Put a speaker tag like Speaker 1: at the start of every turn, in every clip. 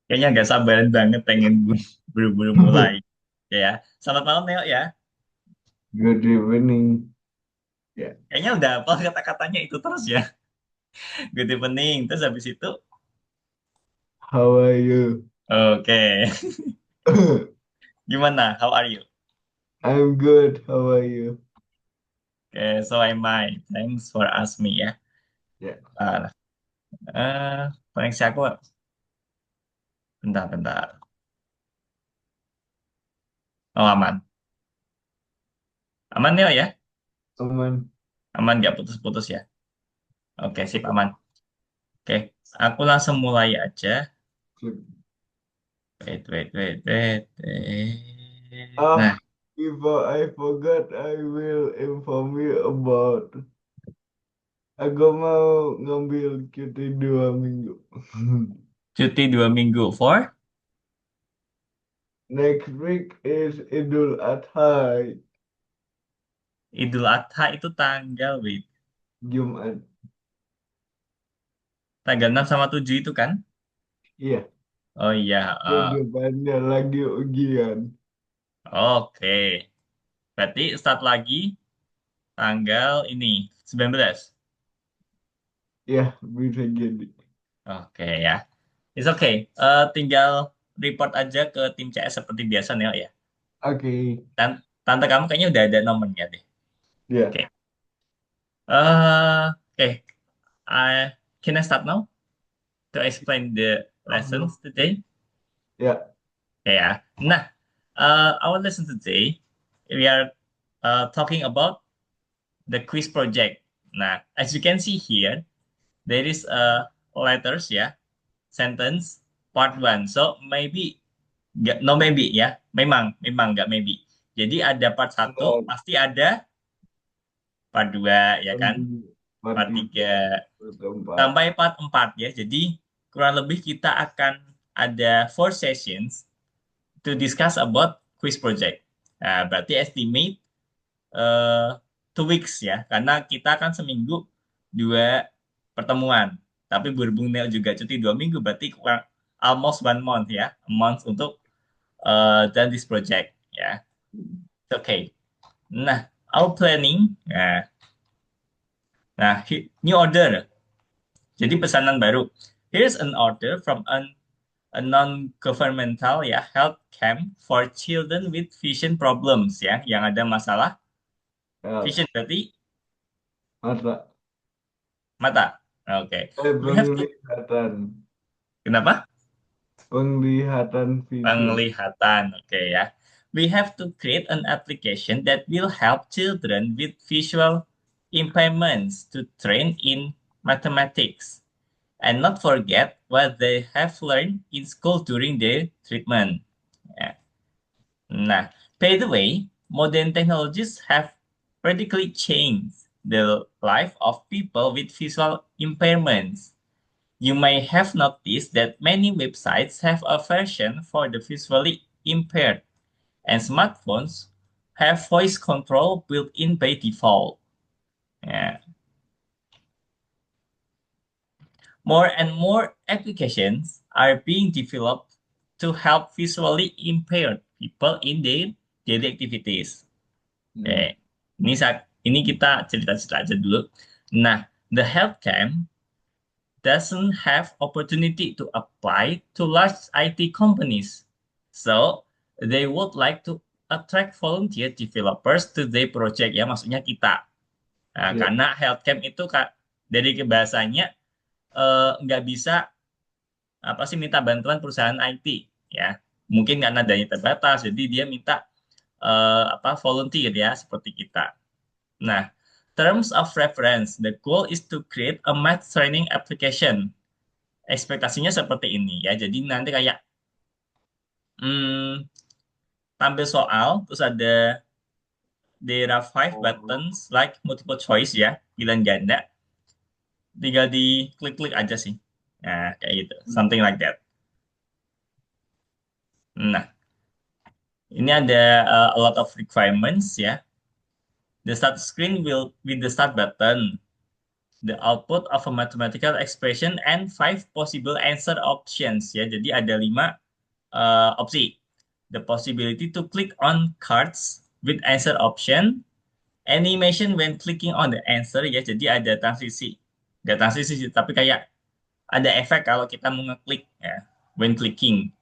Speaker 1: Kayaknya nggak sabaran banget pengen buru-buru mulai. Ya, selamat malam Neo ya.
Speaker 2: Good evening. Yeah.
Speaker 1: Kayaknya udah apa kata-katanya itu terus ya. Good evening. Terus habis itu,
Speaker 2: How are you?
Speaker 1: oke. Gimana? How are you?
Speaker 2: I'm good. How are you?
Speaker 1: Oke, so am I. Thanks for asking me ya.
Speaker 2: Yeah.
Speaker 1: Ah, koneksi aku bentar-bentar. Oh, aman. Aman Neo ya?
Speaker 2: Aman.
Speaker 1: Aman nggak putus-putus ya? Oke, sip
Speaker 2: Yeah.
Speaker 1: aman. Oke, aku langsung mulai aja.
Speaker 2: Click.
Speaker 1: Wait. Nah,
Speaker 2: Ah, before I forgot, I will inform you about. Aku mau ngambil cuti 2 minggu.
Speaker 1: cuti 2 minggu for
Speaker 2: Next week is Idul Adha,
Speaker 1: Idul Adha itu tanggal, wait.
Speaker 2: Jumat.
Speaker 1: Tanggal 6 sama 7 itu kan?
Speaker 2: Iya,
Speaker 1: Oh iya,
Speaker 2: ke depannya lagi ujian.
Speaker 1: oke. Berarti start lagi tanggal ini 19.
Speaker 2: Ya, bisa jadi.
Speaker 1: Oke ya. It's okay. Tinggal report aja ke tim CS seperti biasa Neo ya.
Speaker 2: Oke.
Speaker 1: Dan tante kamu kayaknya udah ada nomornya deh.
Speaker 2: Ya.
Speaker 1: Oke. Oke. I can I start now to explain the lessons today?
Speaker 2: Ya.
Speaker 1: Oke ya. Nah, our lesson today we are talking about the quiz project. Nah, as you can see here, there is a letters ya, sentence part one. So maybe nggak, no maybe ya, memang nggak maybe. Jadi ada part satu,
Speaker 2: Enggak.
Speaker 1: pasti ada part 2 ya kan,
Speaker 2: Part
Speaker 1: part 3
Speaker 2: tiga, part keempat.
Speaker 1: sampai part 4 ya. Jadi kurang lebih kita akan ada four sessions to discuss about quiz project. Nah, berarti estimate 2 weeks ya, karena kita kan seminggu 2 pertemuan. Tapi berhubung Neo juga cuti 2 minggu, berarti kurang almost 1 month ya, a month untuk done this project ya. Oke. Okay. Nah, our planning. Nah, new order. Jadi pesanan baru. Here's an order from a non-governmental ya health camp for children with vision problems ya, yang ada masalah
Speaker 2: Ya,
Speaker 1: vision berarti
Speaker 2: masa
Speaker 1: mata. Oke. We have to
Speaker 2: penglihatan,
Speaker 1: kenapa?
Speaker 2: penglihatan vision.
Speaker 1: Penglihatan. Oke ya. We have to create an application that will help children with visual impairments to train in mathematics and not forget what they have learned in school during their treatment. Ya. Nah, by the way, modern technologies have radically changed the life of people with visual impairments. You may have noticed that many websites have a version for the visually impaired, and smartphones have voice control built in by default. Yeah. More and more applications are being developed to help visually impaired people in their daily activities.
Speaker 2: Hmm.
Speaker 1: Oke, ini kita cerita-cerita aja dulu. Nah, the health camp doesn't have opportunity to apply to large IT companies. So, they would like to attract volunteer developers to their project ya, maksudnya kita. Nah,
Speaker 2: Ya,
Speaker 1: karena health camp itu Kak, dari kebahasanya nggak bisa apa sih minta bantuan perusahaan IT ya. Mungkin karena dananya terbatas, jadi dia minta apa volunteer ya seperti kita. Nah, terms of reference, the goal is to create a math training application. Ekspektasinya seperti ini ya. Jadi nanti kayak hmm, tampil soal, terus ada there are five
Speaker 2: oh,
Speaker 1: buttons like multiple choice ya, pilihan ganda. Tinggal di klik-klik aja sih. Nah, kayak gitu. Something like that. Nah, ini ada a lot of requirements ya. The start screen will with the start button. the output of a mathematical expression and 5 possible answer options ya. Jadi ada 5 opsi. The possibility to click on cards with answer option, animation when clicking on the answer ya. Jadi ada transisi. Nggak transisi sih, tapi kayak ada efek kalau kita mau ngeklik ya, when clicking.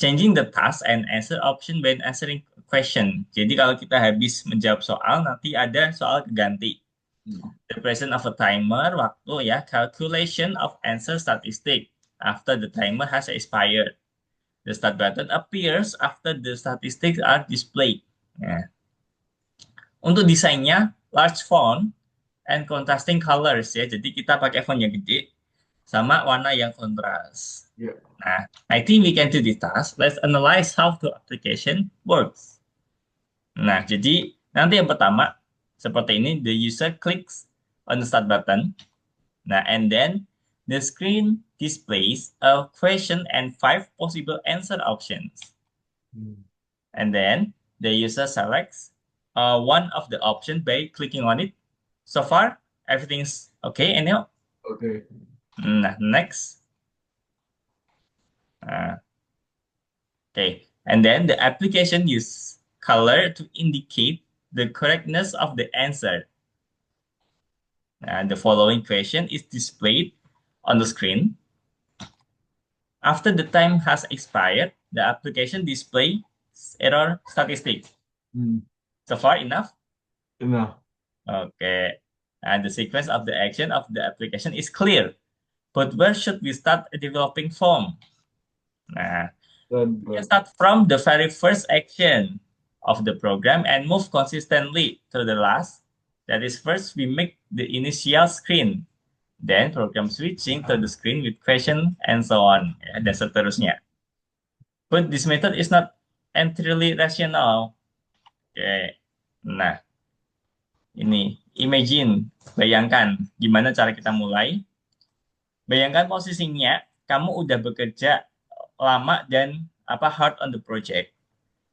Speaker 1: Changing the task and answer option when answering question. Jadi kalau kita habis menjawab soal, nanti ada soal keganti. The presence of a timer, waktu ya, calculation of answer statistic after the timer has expired. The start button appears after the statistics are displayed. Ya. Untuk desainnya, large font and contrasting colors ya. Jadi kita pakai font yang gede sama warna yang kontras.
Speaker 2: Yeah.
Speaker 1: Nah, I think we can do this task. Let's analyze how the application works. Nah, jadi nanti yang pertama seperti ini, the user clicks on the start button. Nah, and then the screen displays a question and 5 possible answer options. And then the user selects one of the options by clicking on it. So far, everything's okay, Enel?
Speaker 2: Okay.
Speaker 1: Nah, next. Okay, and then the application uses color to indicate the correctness of the answer. And the following question is displayed on the screen. After the time has expired, the application displays error statistics. So far enough?
Speaker 2: Enough.
Speaker 1: Okay. And the sequence of the action of the application is clear. But where should we start developing from? Nah, we can start from the very first action of the program and move consistently to the last. That is, first we make the initial screen, then program switching to the screen with question and so on, ya, dan seterusnya. But this method is not entirely rational. Oke. Nah, ini imagine, bayangkan gimana cara kita mulai. Bayangkan posisinya kamu udah bekerja lama dan hard on the project.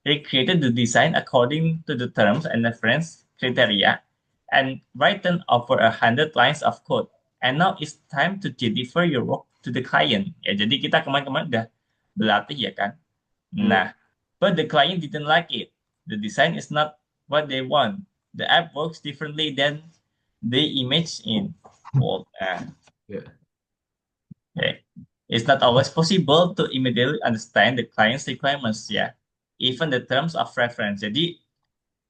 Speaker 1: They created the design according to the terms and reference criteria and written over 100 lines of code. And now it's time to deliver your work to the client. Ya, jadi kita kemarin-kemarin udah berlatih ya kan. Nah, but the client didn't like it. The design is not what they want. The app works differently than they imagine. Well, okay. It's not always possible to immediately understand the client's requirements ya. Even the terms of reference. Jadi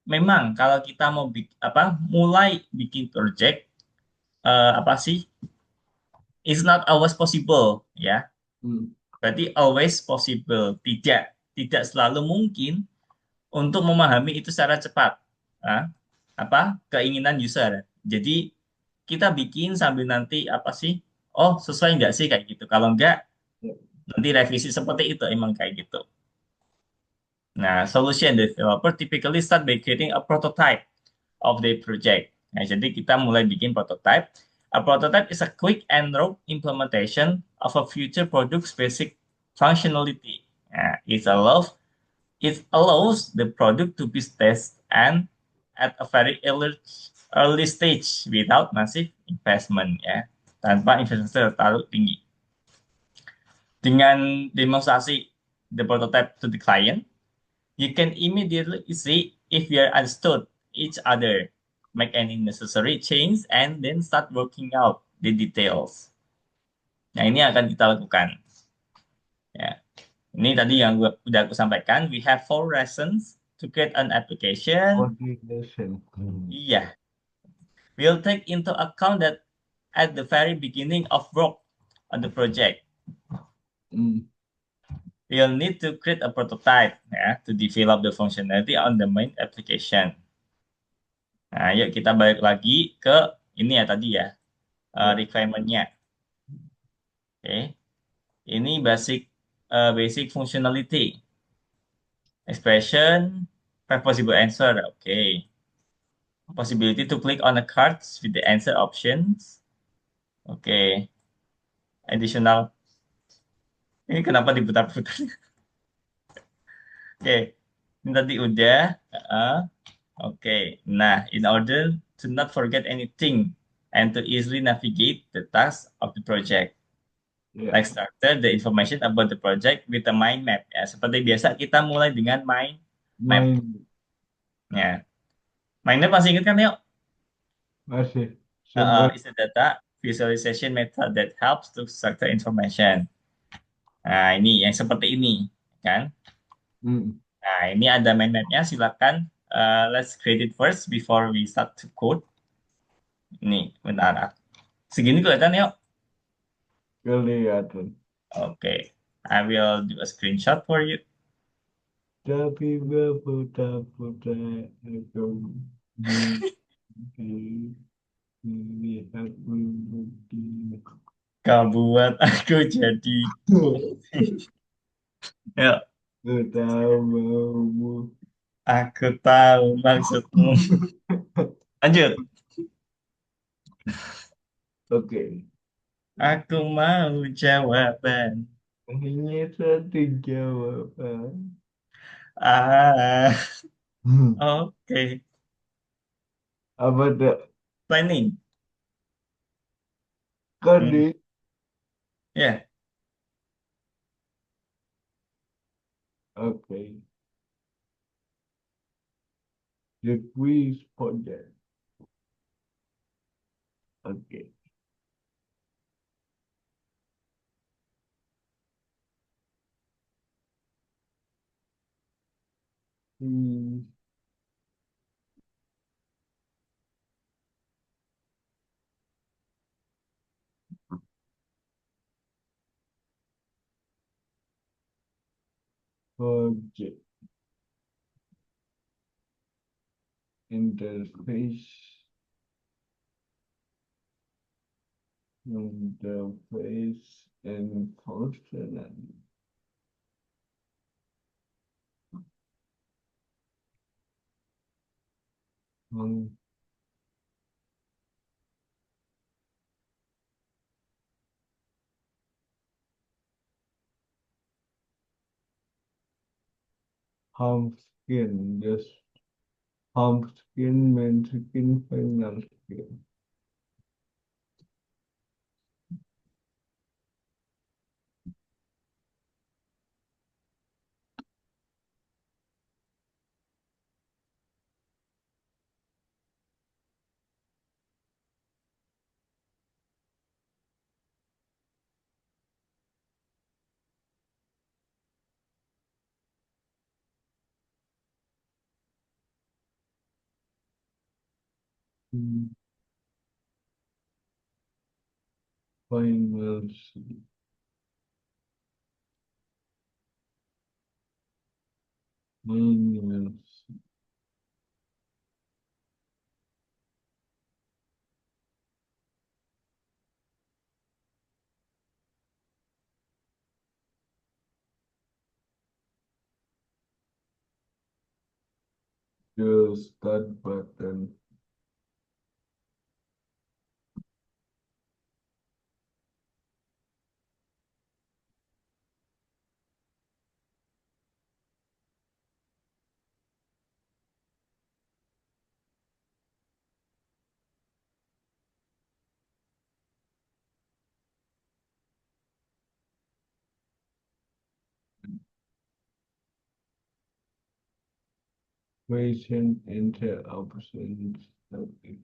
Speaker 1: memang kalau kita mau mulai bikin project it's not always possible ya. Berarti always possible, tidak selalu mungkin untuk memahami itu secara cepat. Keinginan user. Jadi kita bikin sambil nanti sesuai nggak sih kayak gitu. Kalau nggak, nanti revisi seperti itu emang kayak gitu. Nah, solution developer typically start by creating a prototype of the project. Nah, jadi kita mulai bikin prototype. A prototype is a quick and raw implementation of a future product's basic functionality. Nah, it allows the product to be tested and at a very early stage without massive investment ya, tanpa investasi terlalu tinggi. Dengan demonstrasi the prototype to the client, you can immediately see if we are understood each other, make any necessary change, and then start working out the details. Nah, ini akan kita lakukan. Ya. Ini tadi yang udah aku sampaikan. We have 4 lessons to create an application. Iya. We'll take into account that at the very beginning of work on the project, we'll need to create a prototype ya, to develop the functionality on the main application. Nah, yuk kita balik lagi ke ini ya tadi ya, requirement-nya. Oke. Ini basic functionality. Expression, 5 possible answer. Oke. Possibility to click on the cards with the answer options. Oke. Additional. Ini kenapa diputar-putar? Oke. Ini tadi udah. Oke. Nah, in order to not forget anything, and to easily navigate the tasks of the project.
Speaker 2: Ya,
Speaker 1: Like structure the information about the project with a mind map. Ya, seperti biasa kita mulai dengan mind map.
Speaker 2: main
Speaker 1: Ya, mind map masih ingat kan, yuk?
Speaker 2: masih sebentar.
Speaker 1: Is a data visualization method that helps to structure information. Nah, ini yang seperti ini, kan?
Speaker 2: Hmm.
Speaker 1: Nah, ini ada mind map-nya. Silakan, let's create it first before we start to code. Ini, bentar. Segini kelihatan, yuk.
Speaker 2: Kelihatan.
Speaker 1: Oke, I will do a screenshot for you.
Speaker 2: Tapi berputar-putar aku mimpi melihat mimpi.
Speaker 1: Kau buat aku jadi pusing. Yuk,
Speaker 2: Ku tahu maumu.
Speaker 1: aku tahu maksudmu. Lanjut.
Speaker 2: Oke,
Speaker 1: Aku mau jawaban.
Speaker 2: hanya satu jawaban.
Speaker 1: Ah,
Speaker 2: Hmm.
Speaker 1: oke.
Speaker 2: Apa tak?
Speaker 1: Planning. Hmm,
Speaker 2: Kode.
Speaker 1: ya.
Speaker 2: Oke, the quiz project. Oke. Hmm. Project interface. Interface and functional. Hmm. Pumpkin, just pumpkin, Mexican final skin. Hmm. Final skin. Final skin. The start button. Question enter options. Okay.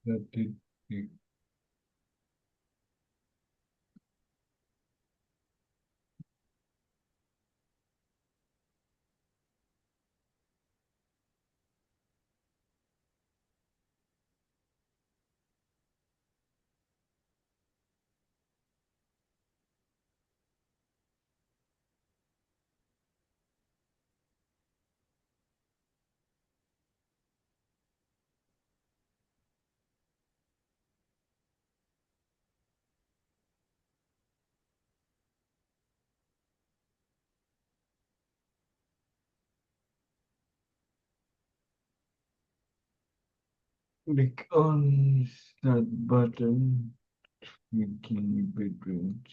Speaker 2: Statistic. Click on start button. Making bedrooms.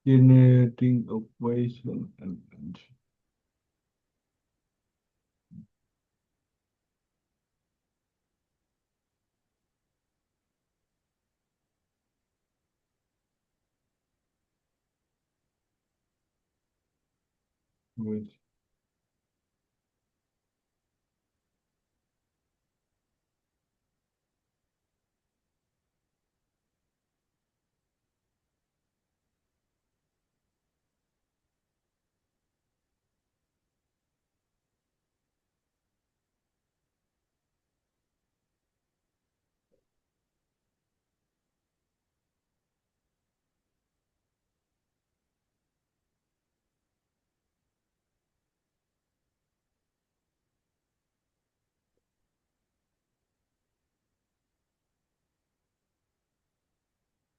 Speaker 2: Generating equation and answer. Which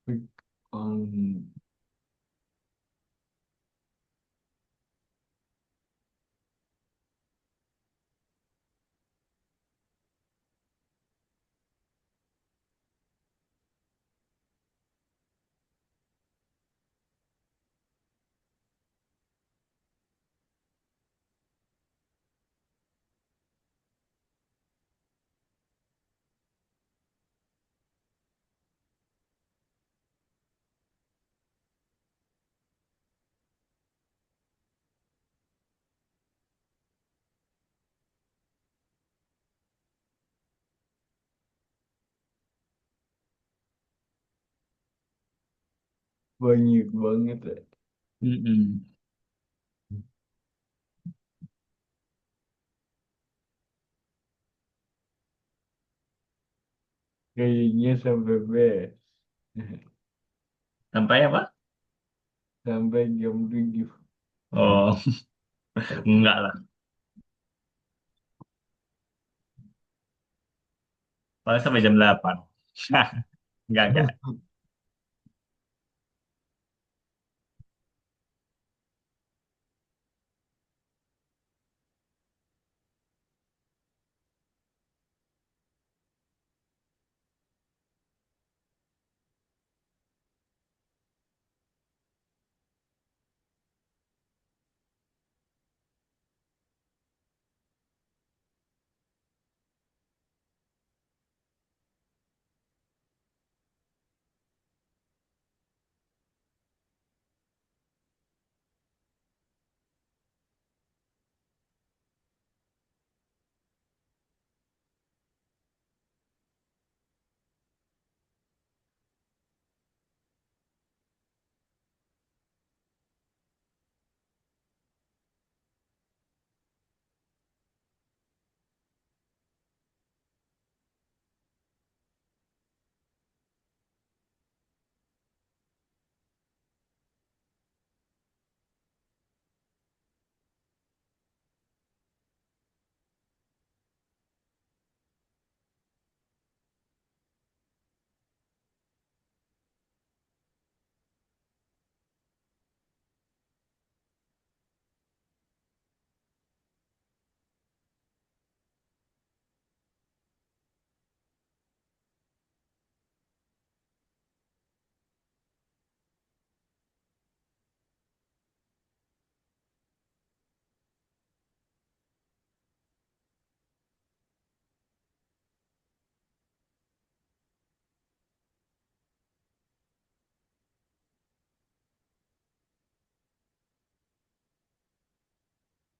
Speaker 2: click on banyak banget ya.
Speaker 1: Mm-mm.
Speaker 2: Kayaknya sampai best.
Speaker 1: Sampai apa?
Speaker 2: Sampai jam 7.
Speaker 1: Oh, enggak lah. Paling sampai jam 8. Enggak, enggak.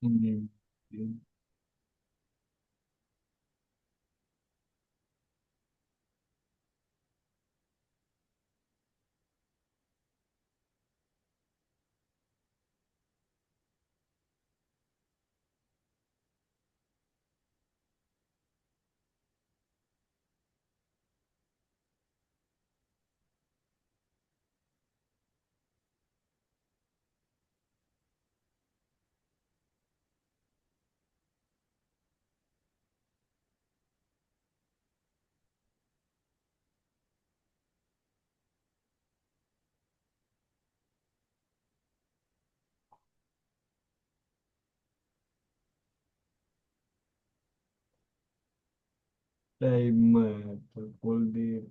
Speaker 2: Hmm. Timer terfolder.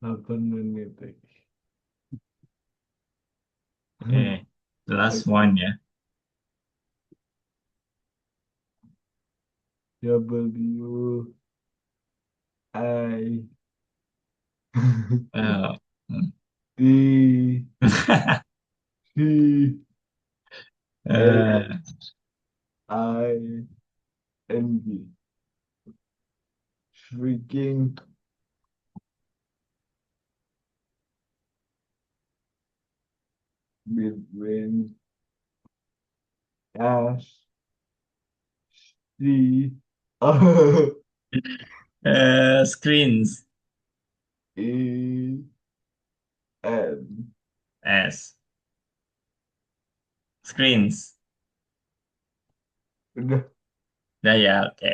Speaker 2: Delapan menit.
Speaker 1: Okay, the last
Speaker 2: Oke.
Speaker 1: one ya.
Speaker 2: W I
Speaker 1: Oh.
Speaker 2: D C A
Speaker 1: Eh,
Speaker 2: I N G. Shrinking between S C
Speaker 1: screens
Speaker 2: E N.
Speaker 1: as screens.
Speaker 2: Udah.
Speaker 1: Nah ya, oke.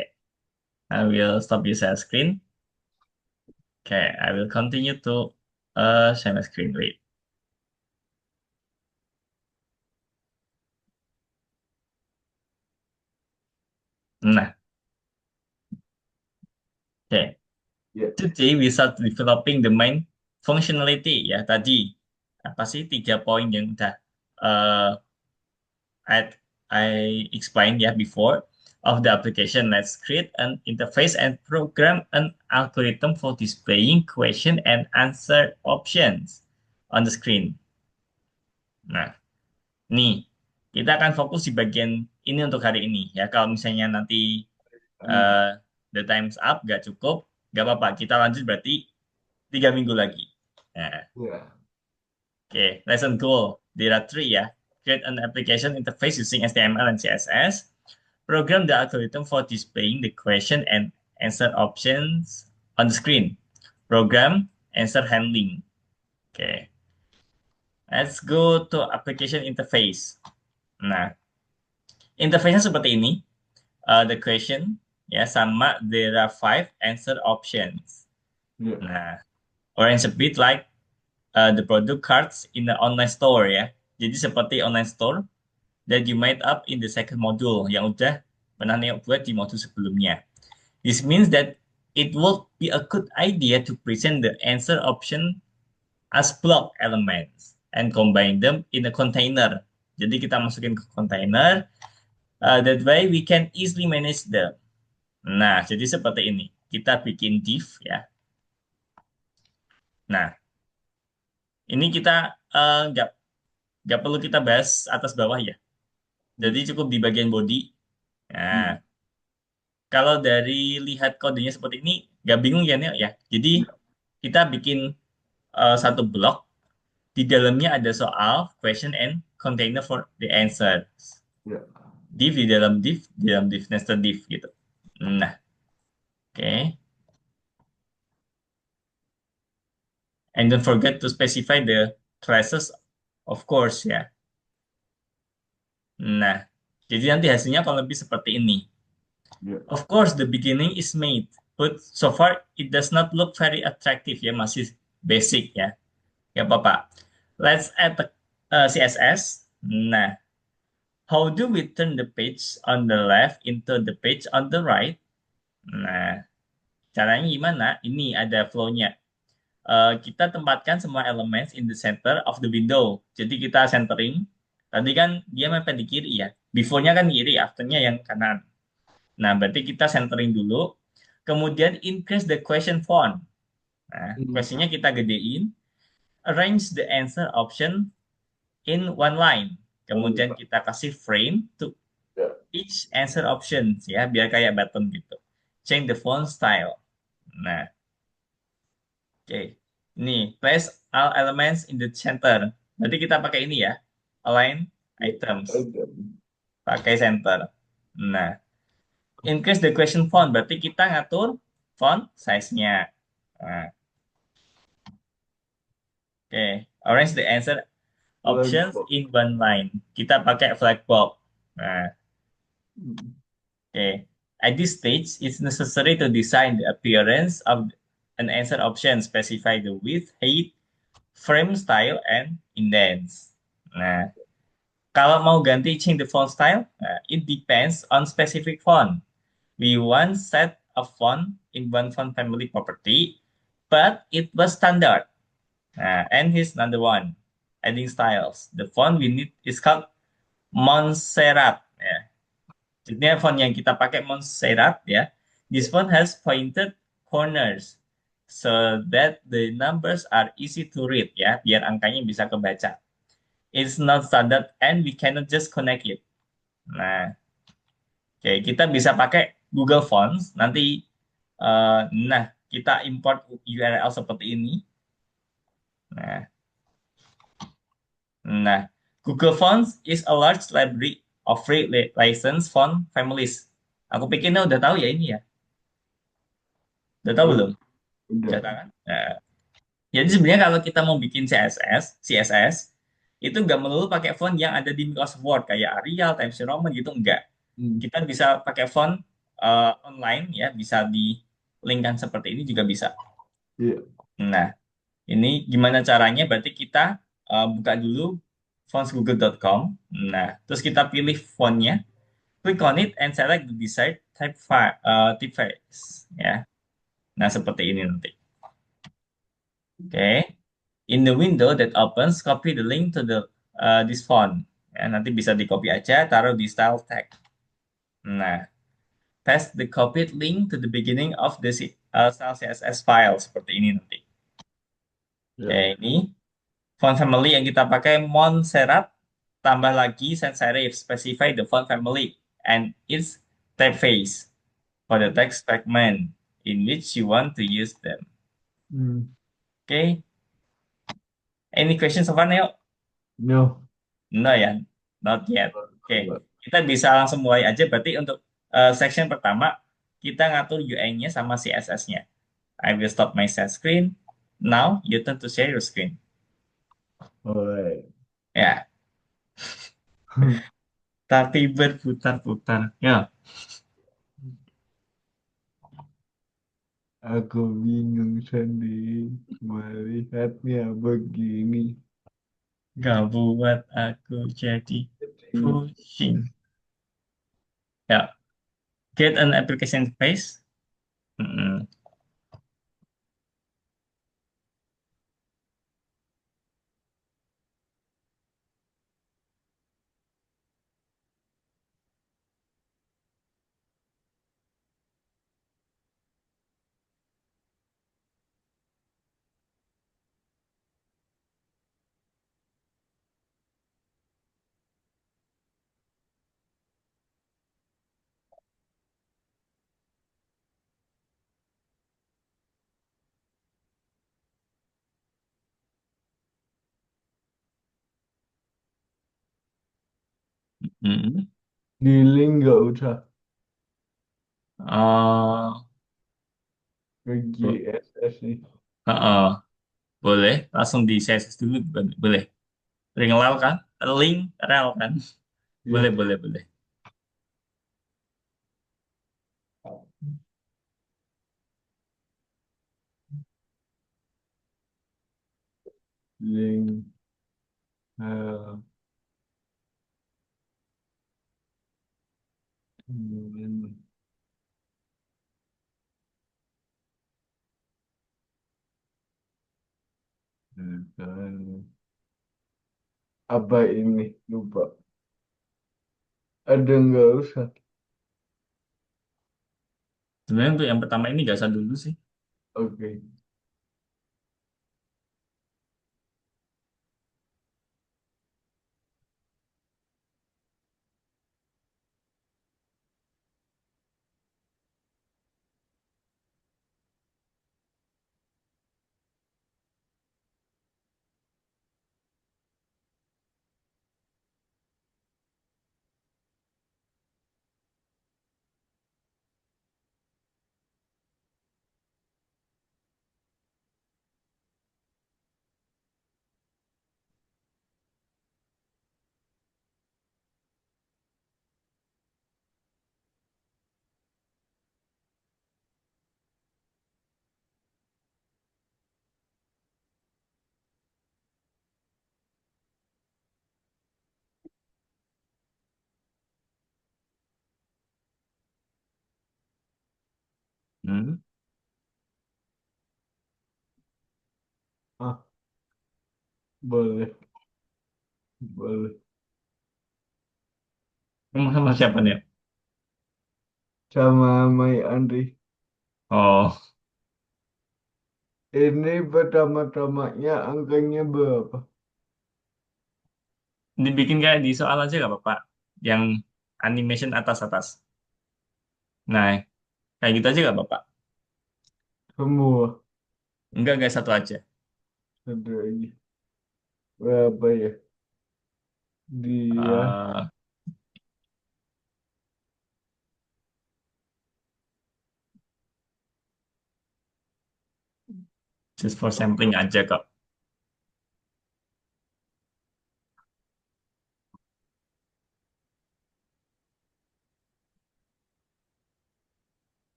Speaker 1: I will stop you share screen. Okay, I will continue to share my screen. Wait. Nah, okay.
Speaker 2: Ya.
Speaker 1: Today we start developing the main functionality ya tadi. Apa sih 3 poin yang udah uh, I, I explained ya before of the application. Let's create an interface and program an algorithm for displaying question and answer options on the screen. Nah, nih kita akan fokus di bagian ini untuk hari ini ya. Kalau misalnya nanti
Speaker 2: Lanjut.
Speaker 1: uh, the time's up, gak cukup, gak apa-apa. Kita lanjut berarti 3 minggu lagi. Nah,
Speaker 2: Ya.
Speaker 1: okay, lesson goal. There are three ya. Create an application interface using HTML and CSS. Program the algorithm for displaying the question and answer options on the screen. Program answer handling. Okay, let's go to application interface. Nah, interface-nya seperti ini. The question ya sama there are five answer options.
Speaker 2: Ya.
Speaker 1: Nah, orange a bit like the product cards in the online store ya. Jadi seperti online store that you made up in the second module yang udah pernah Neo buat di modul sebelumnya. This means that it would be a good idea to present the answer option as block elements and combine them in a container. Jadi kita masukin ke container, that way we can easily manage them. Nah, jadi seperti ini. Kita bikin div ya. Nah, ini kita nggak perlu kita bahas atas bawah ya. Jadi cukup di bagian body. Nah,
Speaker 2: Hmm.
Speaker 1: kalau dari lihat kodenya seperti ini, nggak bingung ya, Neo ya. Jadi
Speaker 2: Ya.
Speaker 1: kita bikin satu blok, di dalamnya ada soal, question, and container for the answer.
Speaker 2: Ya.
Speaker 1: Div, di dalam div, nested div gitu. Nah, oke. And don't forget to specify the classes Of course ya. Nah, jadi nanti hasilnya kalau lebih seperti ini.
Speaker 2: Ya.
Speaker 1: Of course, the beginning is made, but so far it does not look very attractive ya, masih basic ya. Ya apa-apa. Let's add the CSS. Nah, how do we turn the page on the left into the page on the right? Nah, caranya gimana? Ini ada flow-nya. Kita tempatkan semua elements in the center of the window. Jadi kita centering. Tadi kan dia mepet di kiri ya. Before-nya kan kiri, after-nya yang kanan. Nah, berarti kita centering dulu. Kemudian increase the question font. Nah,
Speaker 2: Hmm.
Speaker 1: questionnya kita gedein. Arrange the answer option in one line. Kemudian
Speaker 2: Oh,
Speaker 1: kita kasih frame to
Speaker 2: ya.
Speaker 1: each answer options ya, biar kayak button gitu. Change the font style. Nah, oke. Nih, place all elements in the center. Berarti kita pakai ini ya. Align
Speaker 2: Ya.
Speaker 1: items.
Speaker 2: Ada.
Speaker 1: Pakai center. Nah, increase the question font. Berarti kita ngatur font size-nya. Nah, oke. Arrange the answer options
Speaker 2: Blackboard.
Speaker 1: in one line. Kita pakai flag box. Nah,
Speaker 2: Hmm.
Speaker 1: oke. At this stage, it's necessary to design the appearance of an answer option, specify the width, height, frame style, and indents. Nah, kalau mau ganti change the font style, it depends on specific font. We once set a font in one font family property, but it was standard. And here's another one, adding styles. The font we need is called Montserrat. Ya. Jadi font yang kita pakai Montserrat ya. This font has pointed corners so that the numbers are easy to read ya, biar angkanya bisa kebaca. It's not standard and we cannot just connect it. Nah, oke, kita bisa pakai Google Fonts. Nanti, nah, kita import URL seperti ini. Nah, nah, Google Fonts is a large library of free license font families. Aku pikirnya udah tahu ya ini ya. Udah tahu
Speaker 2: Oh,
Speaker 1: belum? Udah tahu
Speaker 2: udah.
Speaker 1: kan? Nah, jadi sebenarnya kalau kita mau bikin CSS itu nggak melulu pakai font yang ada di Microsoft Word kayak Arial, Times New Roman gitu enggak.
Speaker 2: Hmm.
Speaker 1: Kita bisa pakai font online ya, bisa di linkkan seperti ini juga bisa.
Speaker 2: Ya.
Speaker 1: Nah, ini gimana caranya? Berarti kita buka dulu fontsgoogle.com. Nah, terus kita pilih fontnya, click on it and select the desired typeface ya. Nah, seperti ini nanti. Oke. In the window that opens, copy the link to the this font. Ya, nanti bisa di copy aja, taruh di style tag. Nah, paste the copied link to the beginning of the style CSS file seperti ini nanti.
Speaker 2: Ya.
Speaker 1: Oke, ini font family yang kita pakai Montserrat, tambah lagi sans serif, specify the font family and its typeface for the text fragment in which you want to use them.
Speaker 2: Hmm.
Speaker 1: Oke, any questions so far, Neo?
Speaker 2: No.
Speaker 1: No ya, not yet. Oke, kita bisa langsung mulai aja. Berarti untuk section pertama, kita ngatur UI-nya sama CSS-nya. I will stop my share screen. Now, you turn to share your screen.
Speaker 2: Alright.
Speaker 1: Ya, tapi berputar-putar. Ya,
Speaker 2: Aku bingung sendiri melihatnya begini.
Speaker 1: gak buat aku jadi
Speaker 2: Jadi,
Speaker 1: pusing. Ya, get an application space. Mm-mm. Mm-mm.
Speaker 2: di link nggak usah
Speaker 1: Oh,
Speaker 2: ke GSS nih.
Speaker 1: boleh. Langsung di CSS dulu, boleh. Ring rel kan? Link rel kan?
Speaker 2: Ya,
Speaker 1: Boleh, boleh, boleh.
Speaker 2: link. eh, hmm, kan. Apa ini? Lupa. Ada nggak usah?
Speaker 1: Sebenarnya untuk yang pertama ini gak usah dulu sih.
Speaker 2: Oke.
Speaker 1: Hmm.
Speaker 2: Ah, boleh, boleh.
Speaker 1: Emang sama siapa nih?
Speaker 2: Sama Mai Andri.
Speaker 1: Oh,
Speaker 2: Ini pertama-tamanya angkanya berapa?
Speaker 1: dibikin kayak di soal aja gak Bapak? Yang animation atas-atas. Nah, kayak gitu aja gak Bapak?
Speaker 2: Semua.
Speaker 1: Enggak, satu aja.
Speaker 2: Ada lagi. Berapa ya? Dia
Speaker 1: Eh, just for sampling aja kok.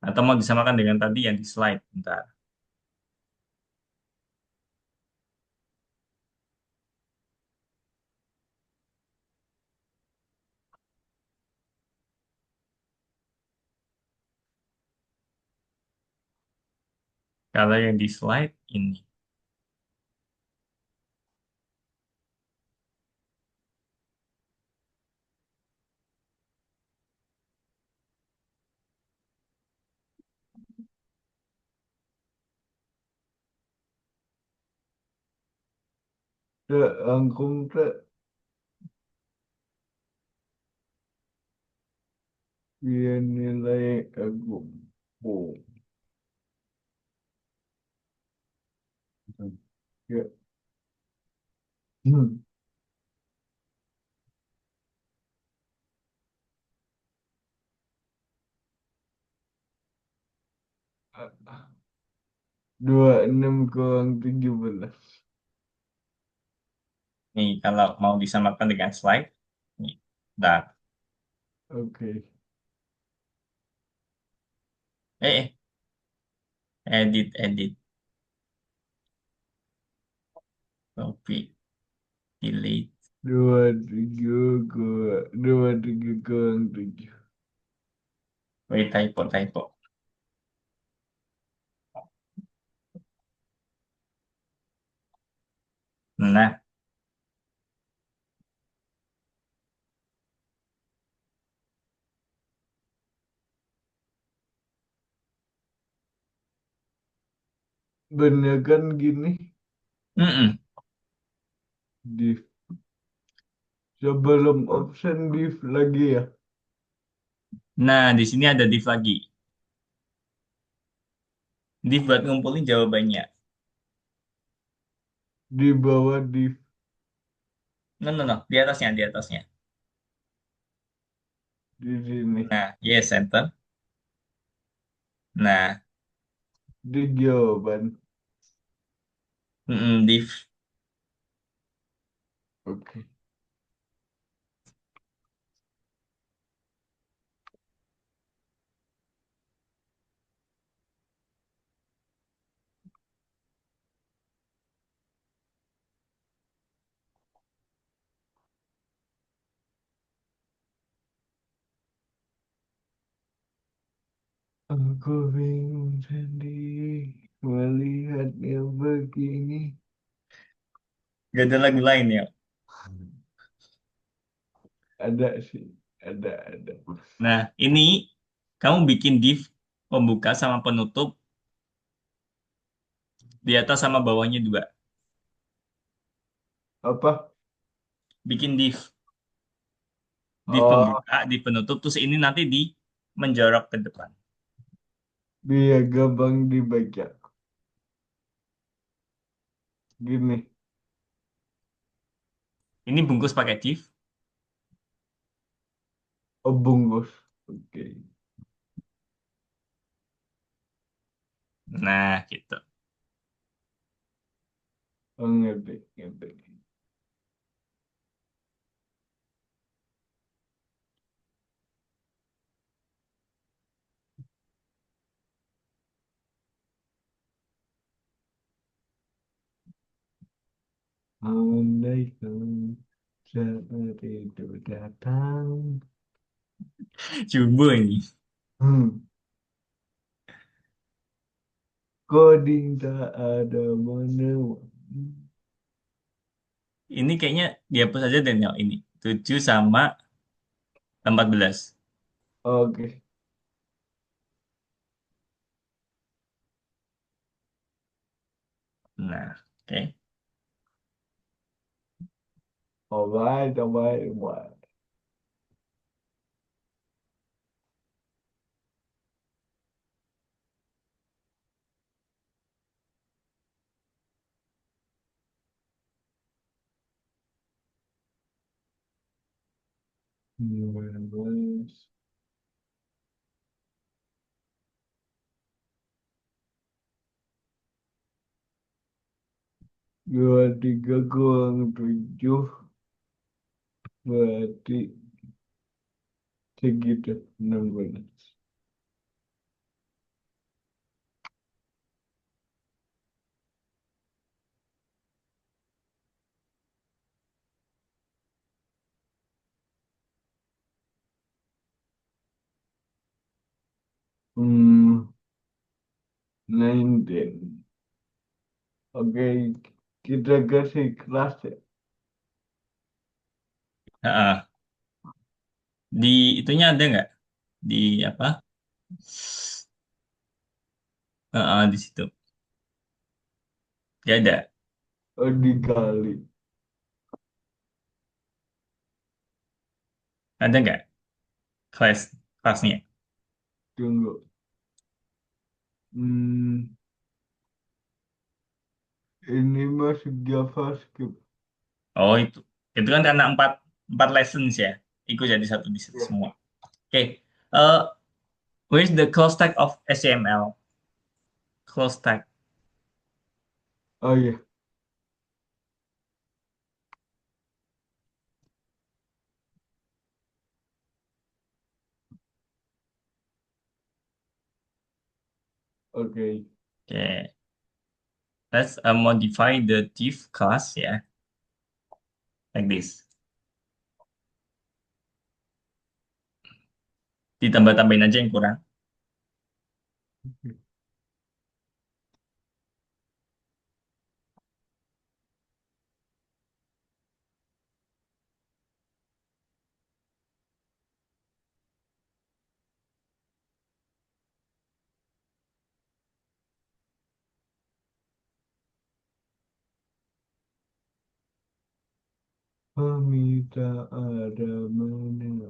Speaker 1: Atau mau disamakan dengan tadi yang di slide. Bentar. Kalau yang di slide ini.
Speaker 2: tak angkum tak dia nilai aku. Oh, ya. Hmm. Dua enam kurang 17.
Speaker 1: Nih, kalau mau disamakan dengan slide. Nih, bentar.
Speaker 2: Oke.
Speaker 1: Edit, edit. Copy, delete.
Speaker 2: Dua tiga kurang 7.
Speaker 1: Wait, typo, typo. Nah,
Speaker 2: Bener kan gini?
Speaker 1: mm-mm.
Speaker 2: Div. Sebelum option div lagi ya.
Speaker 1: Nah, di sini ada div lagi. Div buat ngumpulin jawabannya.
Speaker 2: Di bawah div
Speaker 1: No, no, no. Di atasnya, di atasnya.
Speaker 2: di sini.
Speaker 1: Nah, yes, enter. Nah,
Speaker 2: Di jawaban.
Speaker 1: div.
Speaker 2: Oke. Aku bingung sendiri melihatnya begini.
Speaker 1: Gak ada lagu lain ya.
Speaker 2: Ada sih, ada.
Speaker 1: Nah, ini kamu bikin div pembuka sama penutup di atas sama bawahnya dua.
Speaker 2: Apa?
Speaker 1: Bikin div
Speaker 2: Oh,
Speaker 1: pembuka, div penutup, terus ini nanti di menjorok ke depan.
Speaker 2: biar gampang dibaca. Gini,
Speaker 1: Ini bungkus pakai div.
Speaker 2: oh bungkus. Oke.
Speaker 1: Nah, gitu.
Speaker 2: Oh, ngerti. Andaikan saat itu datang.
Speaker 1: Jumbo ini.
Speaker 2: Hmm. Coding tak ada menemu.
Speaker 1: Ini kayaknya dihapus aja Daniel ini. 7 sama 14.
Speaker 2: Oke.
Speaker 1: Nah, oke.
Speaker 2: Alright. Bagus. Dua tiga kurang tujuh berarti segitu 16. Hmm, 19. Oke, kita kasih kelas ya.
Speaker 1: Heeh. Di itunya ada nggak? Di apa? Heeh, di situ. Gak ada.
Speaker 2: Oh, dikali.
Speaker 1: Ada nggak kelasnya?
Speaker 2: Tunggu. Hmm, ini masuk JavaScript.
Speaker 1: Oh, itu. Itu kan karena empat lessons ya. Ikut jadi satu di situ
Speaker 2: Ya.
Speaker 1: semua. Oke. Eh, where's the close tag of HTML? Close tag.
Speaker 2: Oh iya, oke.
Speaker 1: Oke. Let's modify the div class ya. Like this. Ditambah-tambahin aja yang kurang.
Speaker 2: Kami tak ada menemu.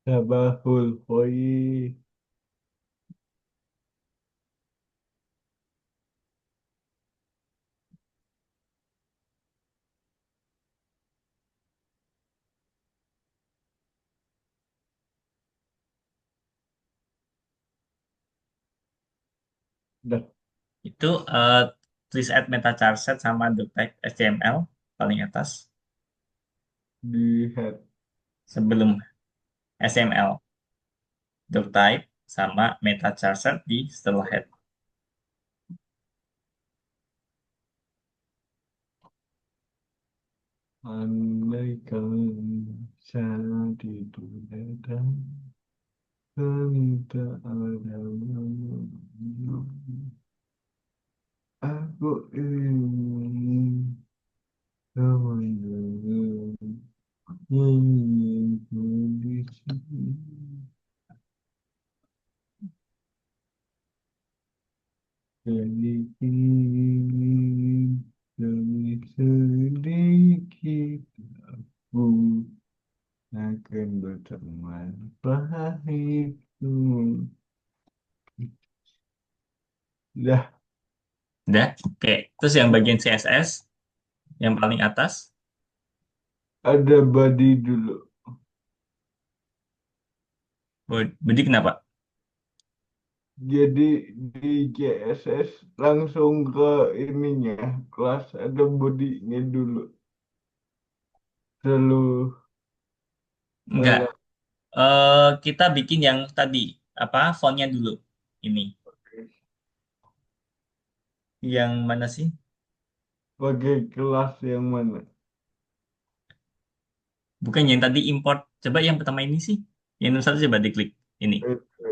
Speaker 2: Sabahul Khair. Dah
Speaker 1: Itu please add meta charset sama the type HTML paling atas
Speaker 2: di head.
Speaker 1: sebelum HTML. The type sama meta charset di setelah head.
Speaker 2: Andaikan saat itu datang, kami tak ada malu. Aku ingin kemenangan nyanyianku di sini. Jadi ingin demi sedikit aku akan berteman pahitku. Dah
Speaker 1: Udah? Oke. Terus yang bagian CSS yang paling atas,
Speaker 2: ada body dulu.
Speaker 1: body kenapa?
Speaker 2: Jadi di CSS langsung ke ininya kelas ada bodinya dulu. Selalu
Speaker 1: Enggak.
Speaker 2: kalau
Speaker 1: Kita bikin yang tadi, apa, fontnya dulu. Ini. Yang mana sih?
Speaker 2: pakai kelas yang mana?
Speaker 1: Bukan yang tadi import. Coba yang pertama ini sih. Yang nomor satu coba diklik. Ini.
Speaker 2: Oke.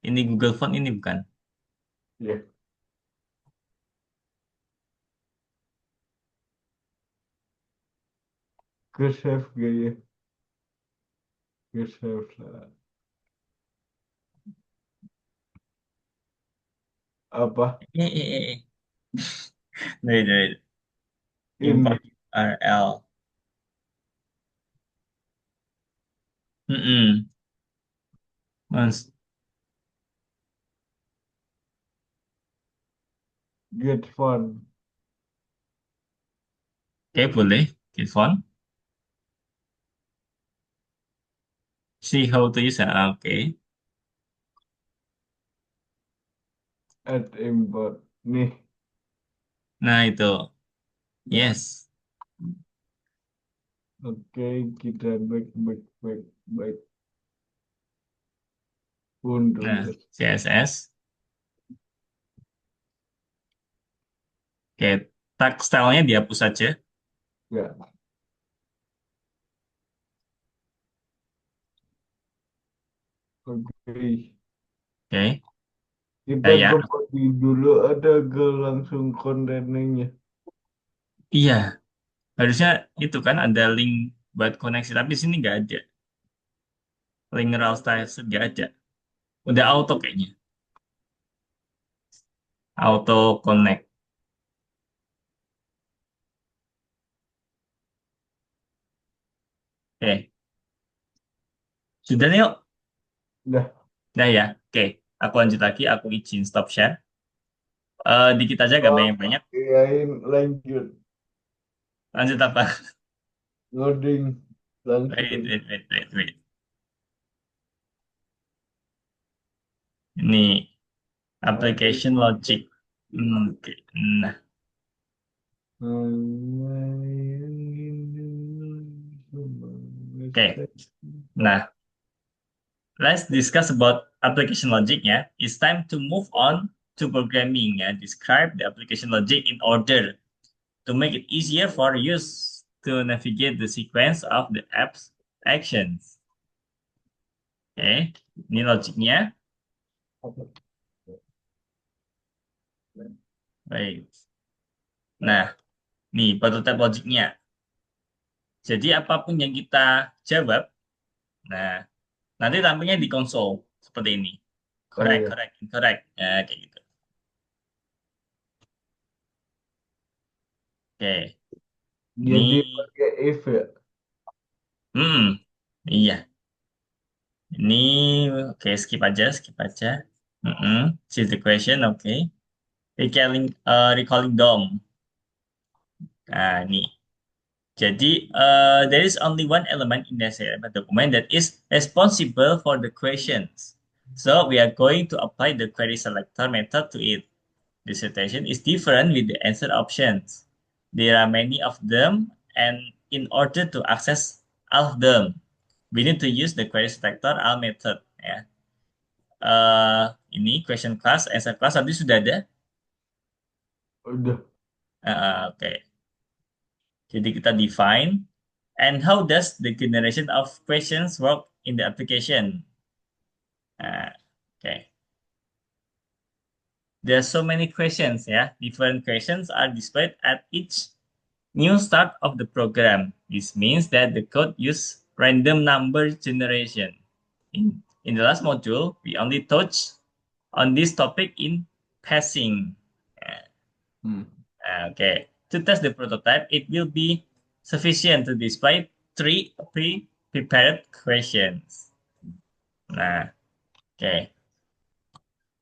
Speaker 1: Ini Google Font ini bukan.
Speaker 2: Ya, ke save gaya, ke save lah. Apa
Speaker 1: Wait.
Speaker 2: ini?
Speaker 1: Import URL. Mm-mm. Mas,
Speaker 2: Get font.
Speaker 1: oke boleh. Oke, font. See how to use. Oke.
Speaker 2: Add import. Nih,
Speaker 1: Nah itu.
Speaker 2: dah.
Speaker 1: Yes.
Speaker 2: Oke, kita back. Untung
Speaker 1: Nah,
Speaker 2: deh.
Speaker 1: CSS. Oke, tag stylenya dihapus saja.
Speaker 2: Ya, oke.
Speaker 1: Oke,
Speaker 2: Kita
Speaker 1: kayak
Speaker 2: ke body dulu ada ke langsung kontennya.
Speaker 1: iya, harusnya itu kan ada link buat koneksi, tapi di sini nggak ada. Link raw style nggak ada. Udah auto kayaknya. Auto connect. Oke, sudah nih yuk.
Speaker 2: Dah,
Speaker 1: Nah ya, oke. Aku lanjut lagi, aku izin stop share. Dikit aja gak
Speaker 2: oh,
Speaker 1: banyak-banyak.
Speaker 2: iyain lanjut.
Speaker 1: Lanjut apa?
Speaker 2: Loading
Speaker 1: Wait,
Speaker 2: langsung.
Speaker 1: wait, wait, wait, wait. Ini application logic. Oke. Nah, oke. Nah, let's discuss about application logic ya. It's time to move on to programming ya. Describe the application logic in order to make it easier for use to navigate the sequence of the app's actions. Oke, ini logiknya. Baik. Nah, nih prototype logiknya. Jadi apapun yang kita jawab, nah nanti tampilnya di konsol seperti ini.
Speaker 2: Oh
Speaker 1: Correct,
Speaker 2: ya,
Speaker 1: correct, incorrect. Ya, kayak gitu. Oke. Ini,
Speaker 2: Jadi pakai if ya.
Speaker 1: iya. Ini, oke, skip aja, skip aja. Choose the question, oke. Recalling DOM. Nah, ini. Jadi, there is only one element in the CMS document that is responsible for the questions. So, we are going to apply the query selector method to it. The situation is different with the answer options. There are many of them, and in order to access all of them, we need to use the query selector all method. Ya. Ini question class, answer class tadi sudah ada.
Speaker 2: Udah.
Speaker 1: Oke. Jadi kita define. And how does the generation of questions work in the application? Nah, oke. There are so many questions ya. Different questions are displayed at each new start of the program. This means that the code use random number generation. In the last module, we only touched on this topic in passing.
Speaker 2: Hmm.
Speaker 1: Okay. To test the prototype, it will be sufficient to display three pre-prepared questions. Nah, oke.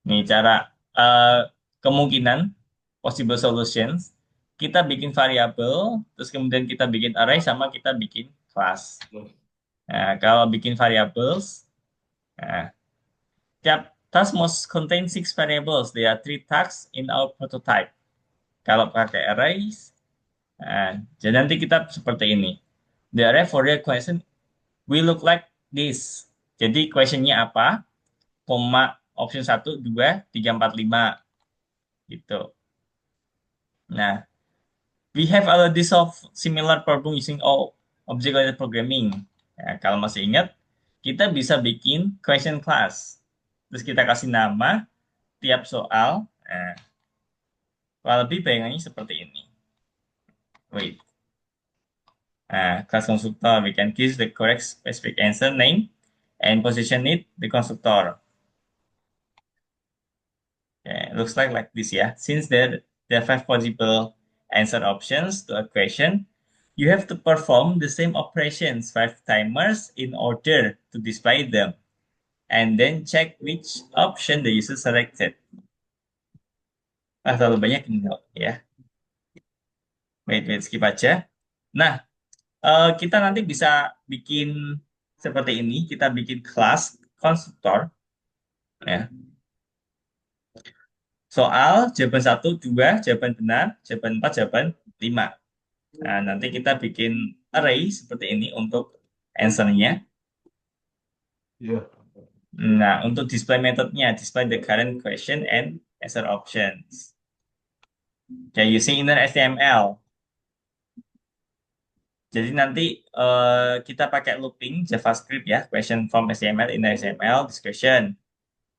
Speaker 1: Ini cara eh, kemungkinan possible solutions. Kita bikin variabel, terus kemudian kita bikin array sama kita bikin class. Nah, kalau bikin variables, nah, tiap task must contain six variables. There are three tasks in our prototype. Kalau pakai arrays, nah, jadi nanti kita seperti ini. The array for the question will look like this. Jadi questionnya apa? Koma option 1, 2, 3, 4, 5 gitu. Nah, we have already solved similar problem using all object-oriented programming. Nah, kalau masih ingat, kita bisa bikin question class. Terus kita kasih nama tiap soal. Nah, kurang lebih bayangannya seperti ini. Wait. Nah, class constructor, we can choose the correct specific answer name and position it the constructor. Okay, looks like this, yeah. Since there are five possible answer options to a question, you have to perform the same operations 5 timers in order to display them, and then check which option the user selected. Terlalu banyak enggak ya. Wait, skip aja. Nah, kita nanti bisa bikin seperti ini. Kita bikin kelas konstruktor, ya. Soal jawaban 1, 2, jawaban benar, jawaban 4, jawaban 5. Nah, nanti kita bikin array seperti ini untuk answer-nya.
Speaker 2: Ya.
Speaker 1: Nah, untuk display methodnya, display the current question and answer options. Okay, using inner HTML. Jadi nanti kita pakai looping JavaScript ya, question from HTML, inner HTML, discussion.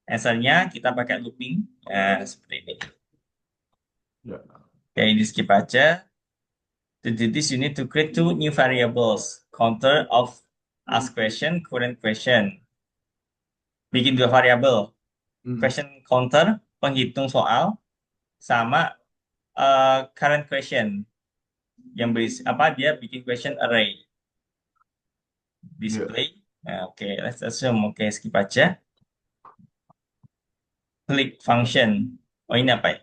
Speaker 1: Answer-nya kita pakai looping. Nah, seperti ini.
Speaker 2: Ya.
Speaker 1: Oke, ini skip aja. To do this, you need to create two new variables. Counter of ask question, current question. Bikin dua variabel.
Speaker 2: Hmm.
Speaker 1: Question counter, penghitung soal, sama current question. Yang berisi, apa, dia bikin question array.
Speaker 2: Ya.
Speaker 1: Display. Nah, oke, let's assume. Oke, skip aja. Click function. Oh, ini apa ya?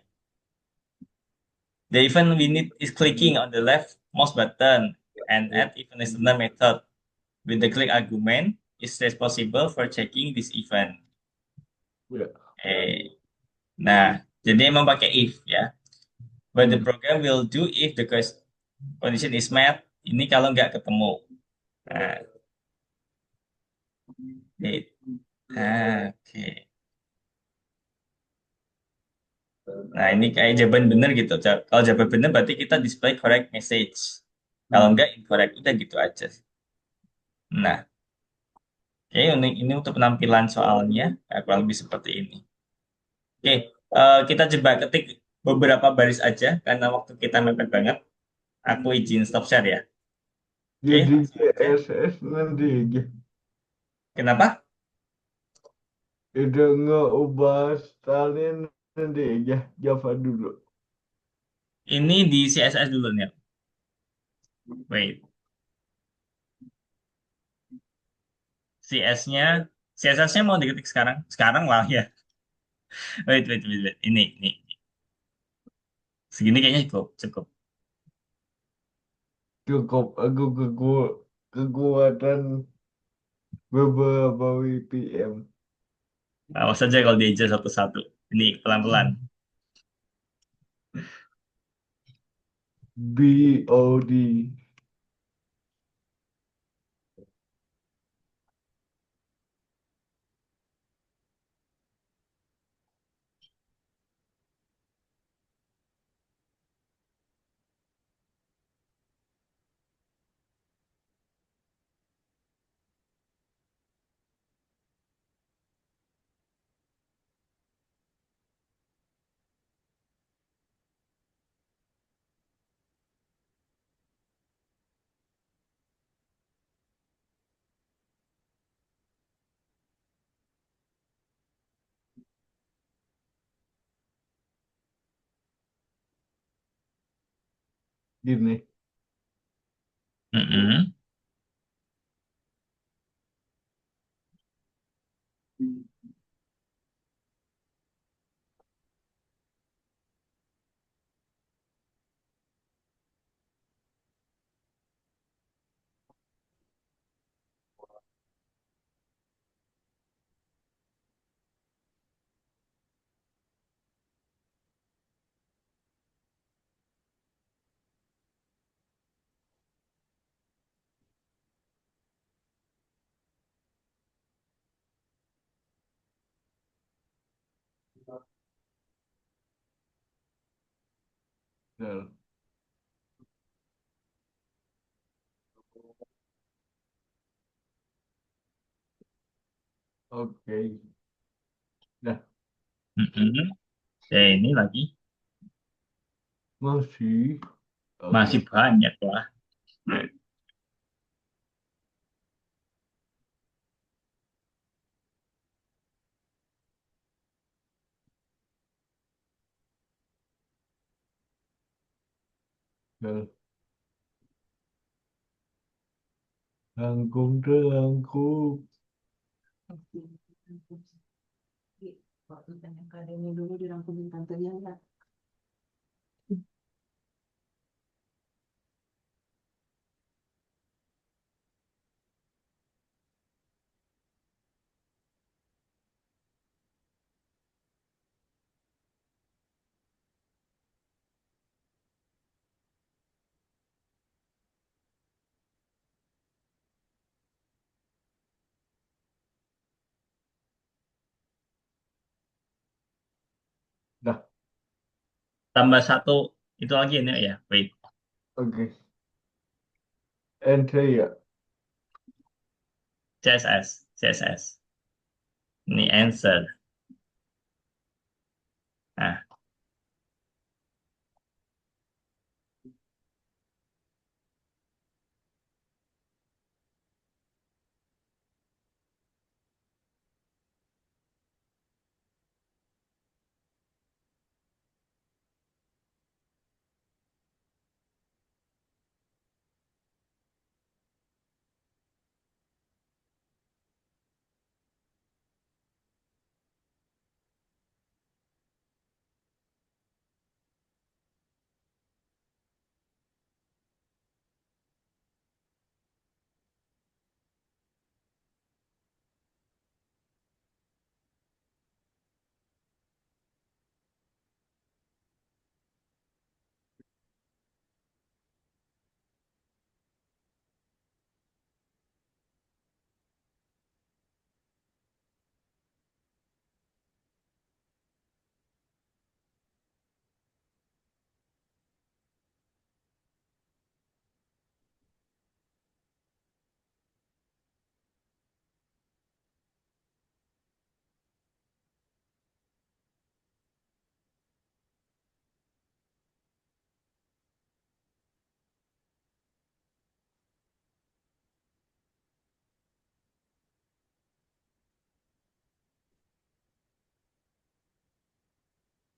Speaker 1: The event we need is clicking on the left mouse button and add event listener method. With the click argument is responsible for checking this event.
Speaker 2: Ya.
Speaker 1: Eh, nah, jadi emang pakai if ya. But the
Speaker 2: Hmm.
Speaker 1: program will do if the condition is met. Ini kalau nggak ketemu. Nah, wait. Oke. Nah, ini kayak jawaban benar gitu. Kalau jawaban benar berarti kita display correct message. Kalau
Speaker 2: Hmm.
Speaker 1: nggak incorrect, udah gitu aja. Nah, oke, ini untuk penampilan soalnya. Nah, kurang lebih seperti ini. Oke, kita coba ketik beberapa baris aja karena waktu kita mepet banget. Aku izin stop share ya. Oke,
Speaker 2: Jadi
Speaker 1: langsung aja.
Speaker 2: CSS nanti aja.
Speaker 1: Kenapa?
Speaker 2: Itu nggak ubah stylenya nanti aja. Java dulu.
Speaker 1: Ini di CSS dulu nih. Wait, CS-nya, CSS-nya mau diketik sekarang? Sekarang lah ya. Wait. Ini. Segini kayaknya cukup, cukup.
Speaker 2: Cukup aku kekuatan beberapa VPN.
Speaker 1: Awas saja kalau diajar satu-satu. Ini pelan-pelan.
Speaker 2: BOD. Gini.
Speaker 1: Mm-mm.
Speaker 2: Nah, oke. Nah,
Speaker 1: Mm-mm. Ini lagi.
Speaker 2: masih. Oke.
Speaker 1: Masih banyak lah.
Speaker 2: Nah, rangkum terangkum.
Speaker 3: Waktu tanya keadaannya dulu dirangkumin tantenya enggak.
Speaker 2: Nah,
Speaker 1: Tambah satu. Itu lagi ini ya. Wait.
Speaker 2: oke. Enter ya.
Speaker 1: CSS. CSS. Ini answer. Nah,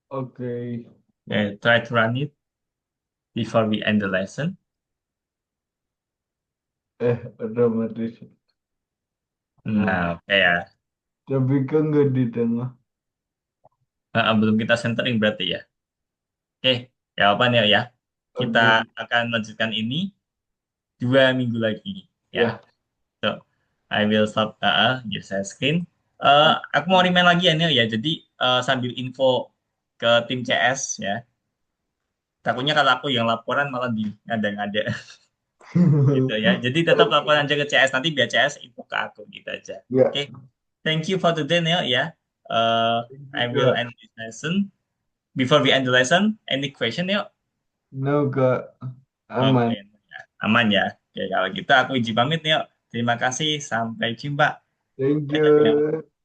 Speaker 2: Oke.
Speaker 1: try to run it before we end the lesson.
Speaker 2: Otomatis.
Speaker 1: Nah,
Speaker 2: Nah,
Speaker 1: oke ya.
Speaker 2: tapi kan nggak di tengah.
Speaker 1: Belum kita centering berarti ya. Oke, ya apa nih ya? Kita
Speaker 2: Oke,
Speaker 1: akan lanjutkan ini 2 minggu lagi. Ya,
Speaker 2: ya,
Speaker 1: so I will stop your share screen. Aku mau remind lagi ya Neo ya. Jadi sambil info ke tim CS ya. Takutnya kalau aku yang laporan malah di ngada-ngada gitu ya. Jadi tetap laporan aja ke CS nanti biar CS info ke aku gitu aja.
Speaker 2: ya,
Speaker 1: Oke, thank you for today Neo ya. Uh, I will
Speaker 2: juga.
Speaker 1: end this lesson. Before we end the lesson, any question Neo?
Speaker 2: No, Kak,
Speaker 1: Oke,
Speaker 2: aman.
Speaker 1: ya. Aman ya. Oke, kalau gitu aku izin pamit Neo. Terima kasih, sampai jumpa.
Speaker 2: Thank
Speaker 1: Dadah, Neo.
Speaker 2: you.